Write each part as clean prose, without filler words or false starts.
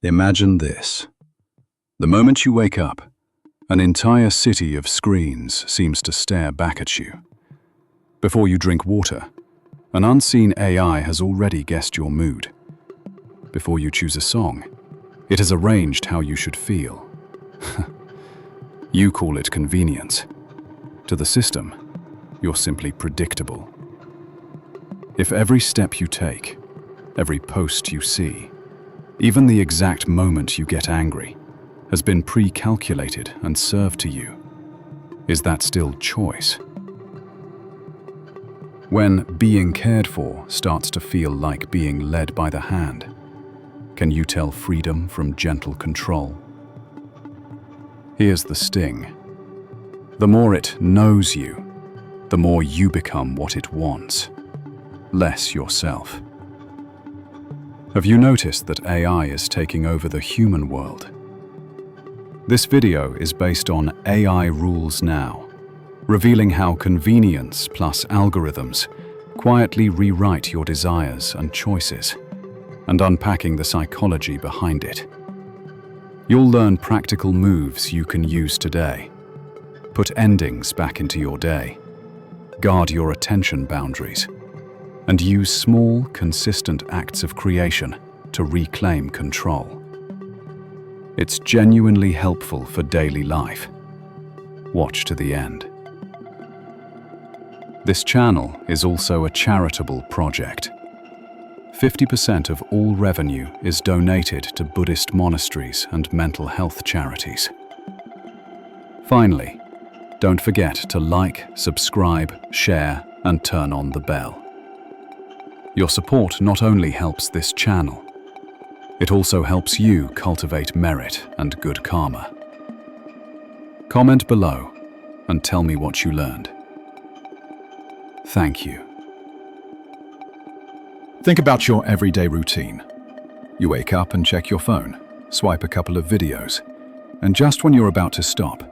Imagine this. The moment you wake up, an entire city of screens seems to stare back at you. Before you drink water, an unseen AI has already guessed your mood. Before you choose a song, it has arranged how you should feel. You call it convenience. To the system, you're simply predictable. If every step you take, every post you see, even the exact moment you get angry, has been pre-calculated and served to you, is that still choice? When being cared for starts to feel like being led by the hand, can you tell freedom from gentle control? Here's the sting. The more it knows you, the more you become what it wants, less yourself. Have you noticed that AI is taking over the human world? This video is based on AI Rules Now, revealing how convenience plus algorithms quietly rewrite your desires and choices, and unpacking the psychology behind it. You'll learn practical moves you can use today. Put endings back into your day. Guard your attention boundaries. And use small, consistent acts of creation to reclaim control. It's genuinely helpful for daily life. Watch to the end. This channel is also a charitable project. 50% of all revenue is donated to Buddhist monasteries and mental health charities. Finally, don't forget to like, subscribe, share, and turn on the bell. Your support not only helps this channel, it also helps you cultivate merit and good karma. Comment below and tell me what you learned. Thank you. Think about your everyday routine. You wake up and check your phone, swipe a couple of videos, and just when you're about to stop,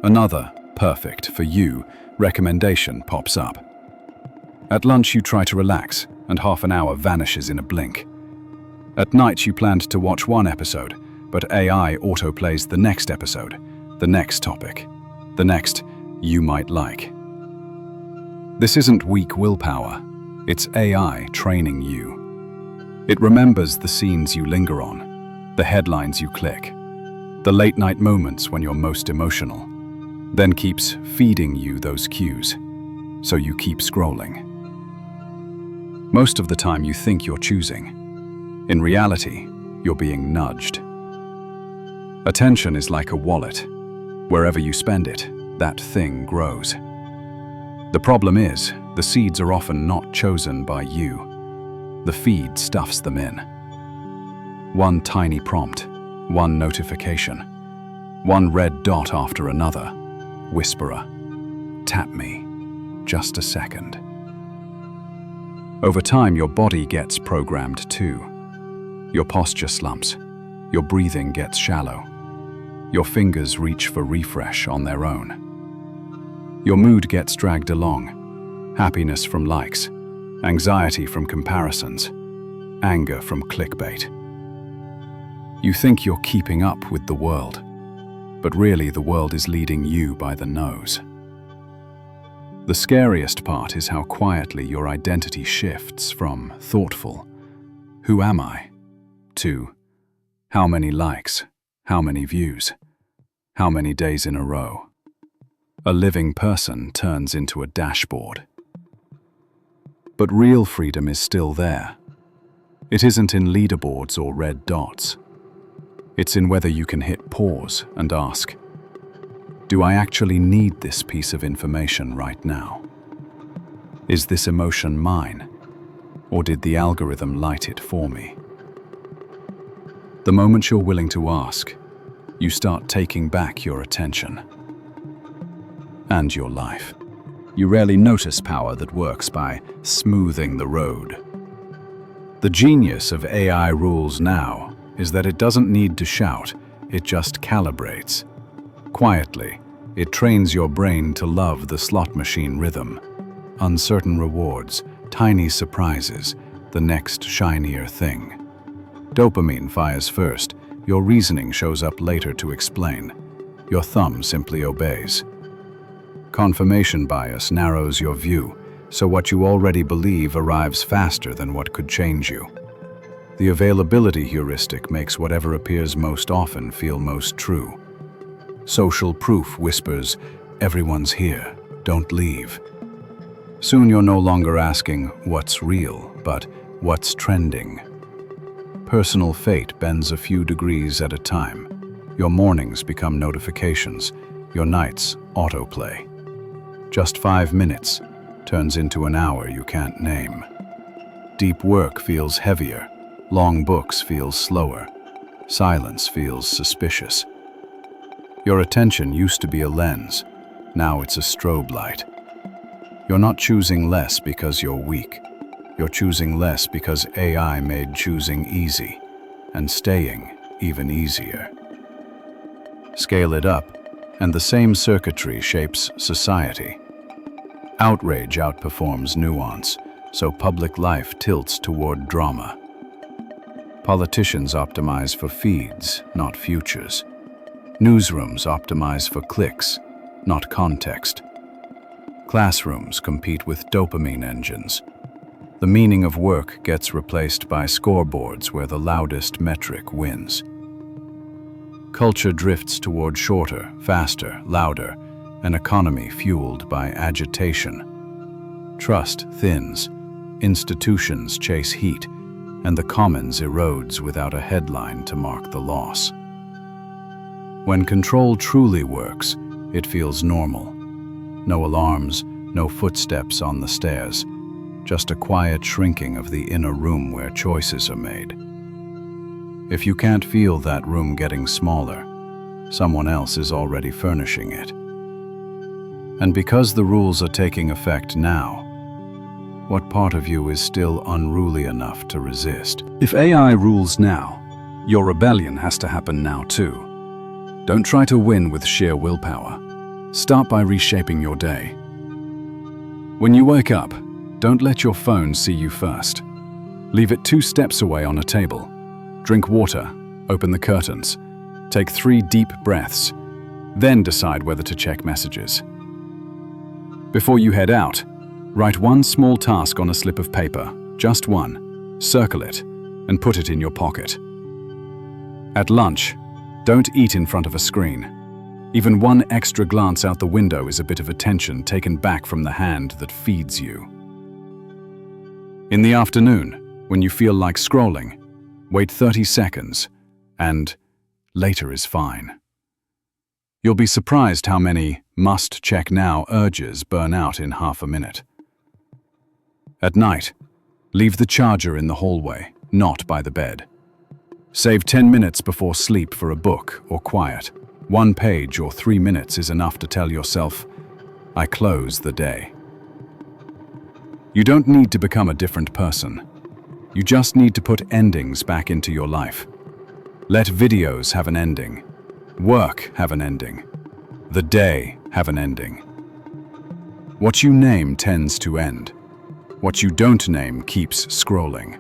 another perfect for you recommendation pops up. At lunch you try to relax, and half an hour vanishes in a blink. At night you planned to watch one episode, but AI autoplays the next episode, the next topic, the next you might like. This isn't weak willpower, it's AI training you. It remembers the scenes you linger on, the headlines you click, the late night moments when you're most emotional, then keeps feeding you those cues, so you keep scrolling. Most of the time you think you're choosing. In reality, you're being nudged. Attention is like a wallet. Wherever you spend it, that thing grows. The problem is, the seeds are often not chosen by you. The feed stuffs them in. One tiny prompt, one notification, one red dot after another. Whisperer, tap me, just a second. Over time, your body gets programmed too. Your posture slumps, your breathing gets shallow. Your fingers reach for refresh on their own. Your mood gets dragged along, happiness from likes, anxiety from comparisons, anger from clickbait. You think you're keeping up with the world, but really the world is leading you by the nose. The scariest part is how quietly your identity shifts from thoughtful, who am I, to how many likes, how many views, how many days in a row. A living person turns into a dashboard. But real freedom is still there. It isn't in leaderboards or red dots. It's in whether you can hit pause and ask, do I actually need this piece of information right now? Is this emotion mine, or did the algorithm light it for me? The moment you're willing to ask, you start taking back your attention and your life. You rarely notice power that works by smoothing the road. The genius of AI Rules Now is that it doesn't need to shout, it just calibrates. Quietly, it trains your brain to love the slot machine rhythm. Uncertain rewards, tiny surprises, the next shinier thing. Dopamine fires first, your reasoning shows up later to explain. Your thumb simply obeys. Confirmation bias narrows your view, so what you already believe arrives faster than what could change you. The availability heuristic makes whatever appears most often feel most true. Social proof whispers, "Everyone's here, don't leave." Soon you're no longer asking, "What's real?" but "What's trending?" Personal fate bends a few degrees at a time. Your mornings become notifications, your nights autoplay. Just 5 minutes turns into an hour you can't name. Deep work feels heavier, long books feel slower, silence feels suspicious. Your attention used to be a lens, now it's a strobe light. You're not choosing less because you're weak. You're choosing less because AI made choosing easy, and staying even easier. Scale it up, and the same circuitry shapes society. Outrage outperforms nuance, so public life tilts toward drama. Politicians optimize for feeds, not futures. Newsrooms optimize for clicks, not context. Classrooms compete with dopamine engines. The meaning of work gets replaced by scoreboards where the loudest metric wins. Culture drifts toward shorter, faster, louder, an economy fueled by agitation. Trust thins, institutions chase heat, and the commons erodes without a headline to mark the loss. When control truly works, it feels normal. No alarms, no footsteps on the stairs, just a quiet shrinking of the inner room where choices are made. If you can't feel that room getting smaller, someone else is already furnishing it. And because the rules are taking effect now, what part of you is still unruly enough to resist? If AI rules now, your rebellion has to happen now too. Don't try to win with sheer willpower. Start by reshaping your day. When you wake up, don't let your phone see you first. Leave it 2 steps away on a table. Drink water, open the curtains, take 3 deep breaths, then decide whether to check messages. Before you head out, write one small task on a slip of paper, just one, circle it, and put it in your pocket. At lunch, don't eat in front of a screen. Even one extra glance out the window is a bit of attention taken back from the hand that feeds you. In the afternoon, when you feel like scrolling, wait 30 seconds, and later is fine. You'll be surprised how many must-check now urges burn out in half a minute. At night, leave the charger in the hallway, not by the bed. Save 10 minutes before sleep for a book or quiet. 1 page or 3 minutes is enough to tell yourself, "I close the day." You don't need to become a different person. You just need to put endings back into your life. Let videos have an ending. Work have an ending. The day have an ending. What you name tends to end. What you don't name keeps scrolling.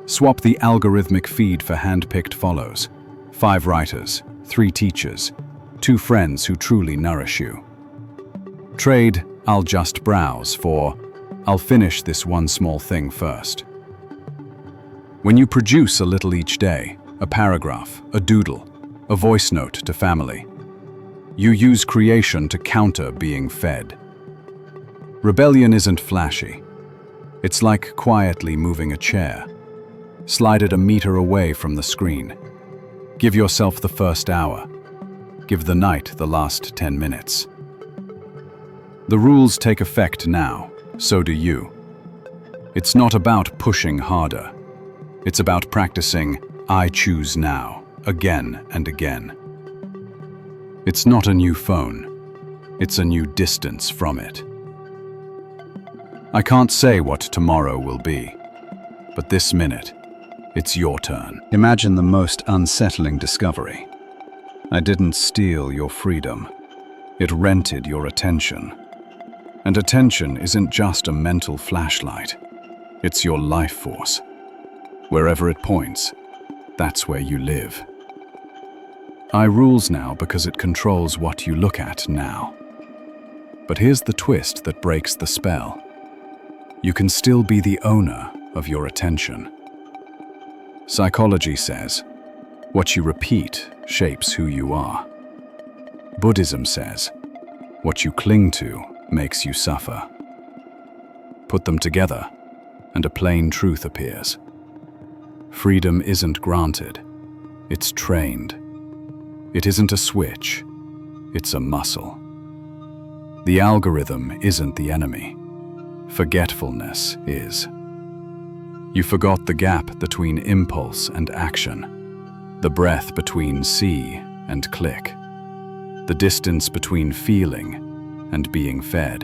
Swap the algorithmic feed for hand-picked follows. 5 writers, 3 teachers, 2 friends who truly nourish you. Trade "I'll just browse" for "I'll finish this one small thing first." When you produce a little each day, a paragraph, a doodle, a voice note to family, you use creation to counter being fed. Rebellion isn't flashy. It's like quietly moving a chair. Slide it a meter away from the screen. Give yourself the first hour. Give the night the last 10 minutes. The rules take effect now, so do you. It's not about pushing harder. It's about practicing "I choose now" again and again. It's not a new phone. It's a new distance from it. I can't say what tomorrow will be, but this minute, it's your turn. Imagine the most unsettling discovery. I didn't steal your freedom. It rented your attention. And attention isn't just a mental flashlight. It's your life force. Wherever it points, That's where you live. AI rules now because it controls what you look at now. But here's the twist that breaks the spell. You can still be the owner of your attention. Psychology says, what you repeat shapes who you are. Buddhism says, what you cling to makes you suffer. Put them together, and a plain truth appears. Freedom isn't granted, it's trained. It isn't a switch, it's a muscle. The algorithm isn't the enemy. Forgetfulness is. You forgot the gap between impulse and action, the breath between see and click, the distance between feeling and being fed.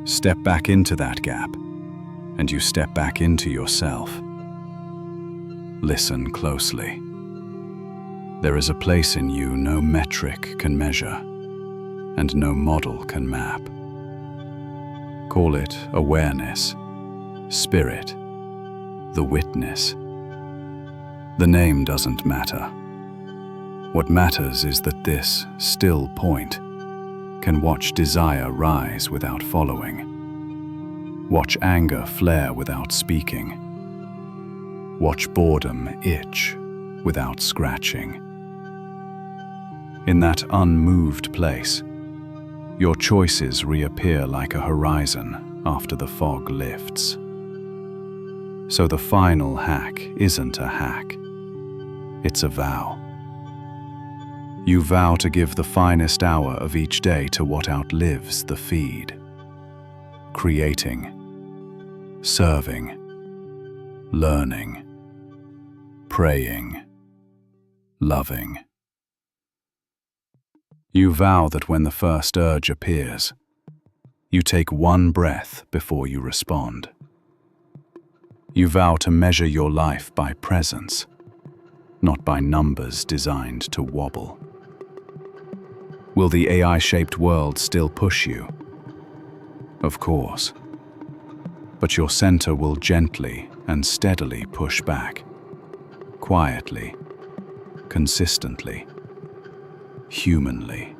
Step back into that gap, and you step back into yourself. Listen closely. There is a place in you no metric can measure, and no model can map. Call it awareness, spirit, the witness. The name doesn't matter. What matters is that this still point can watch desire rise without following, watch anger flare without speaking, watch boredom itch without scratching. In that unmoved place, your choices reappear like a horizon after the fog lifts. So the final hack isn't a hack, it's a vow. You vow to give the finest hour of each day to what outlives the feed. Creating, serving, learning, praying, loving. You vow that when the first urge appears, you take one breath before you respond. You vow to measure your life by presence, not by numbers designed to wobble. Will the AI-shaped world still push you? Of course. But your center will gently and steadily push back. Quietly, consistently, humanly.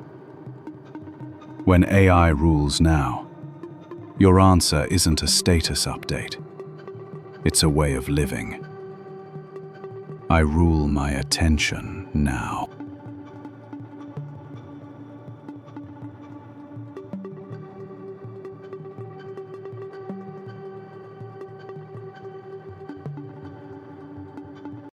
When AI rules now, your answer isn't a status update. It's a way of living. I rule my attention now.